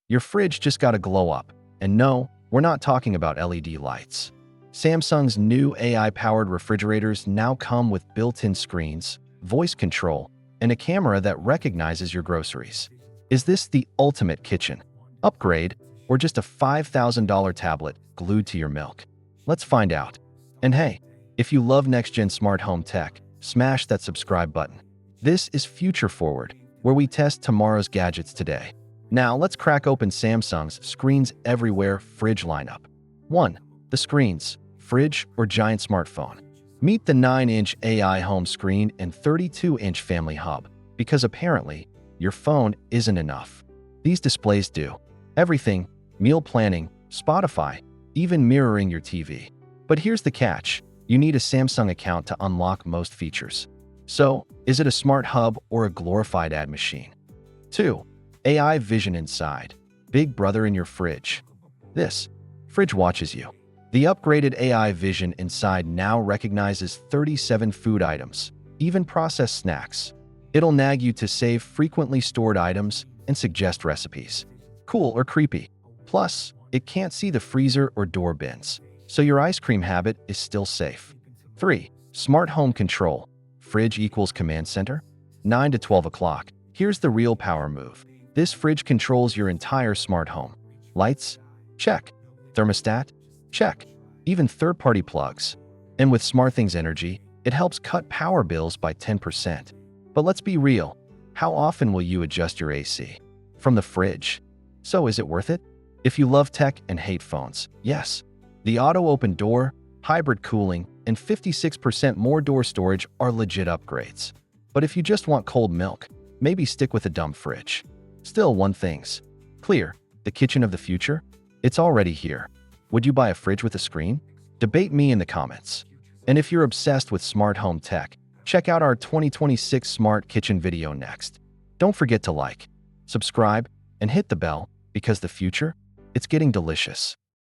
Your fridge just got a glow up. And no, we're not talking about LED lights. Samsung's new AI-powered refrigerators now come with built-in screens, voice control, and a camera that recognizes your groceries. Is this the ultimate kitchen upgrade or just a $5,000 tablet glued to your milk? Let's find out. And hey, if you love next-gen smart home tech, smash that subscribe button. This is Future Forward, where we test tomorrow's gadgets today. Now let's crack open Samsung's screens everywhere fridge lineup. 1. The screens, fridge or giant smartphone. Meet the 9-inch AI home screen and 32-inch family hub, because apparently, your phone isn't enough. These displays do everything: meal planning, Spotify, even mirroring your TV. But here's the catch: you need a Samsung account to unlock most features. So, is it a smart hub or a glorified ad machine? 2. AI vision inside. Big brother in your fridge. This fridge watches you. The upgraded AI vision inside now recognizes 37 food items, even processed snacks. It'll nag you to save frequently stored items and suggest recipes. Cool or creepy? Plus, it can't see the freezer or door bins, so your ice cream habit is still safe. 3. Smart home control. Fridge equals command center? 9 to 12 o'clock. Here's the real power move. This fridge controls your entire smart home. Lights? Check. Thermostat? Check. Even third-party plugs. And with SmartThings Energy, it helps cut power bills by 10%. But let's be real. How often will you adjust your AC? From the fridge. So is it worth it? If you love tech and hate phones, yes. The auto-open door, hybrid cooling, and 56% more door storage are legit upgrades. But if you just want cold milk, maybe stick with a dumb fridge. Still, one thing's clear: the kitchen of the future? It's already here. Would you buy a fridge with a screen? Debate me in the comments. And if you're obsessed with smart home tech, check out our 2026 Smart Kitchen video next. Don't forget to like, subscribe, and hit the bell, because the future, it's getting delicious.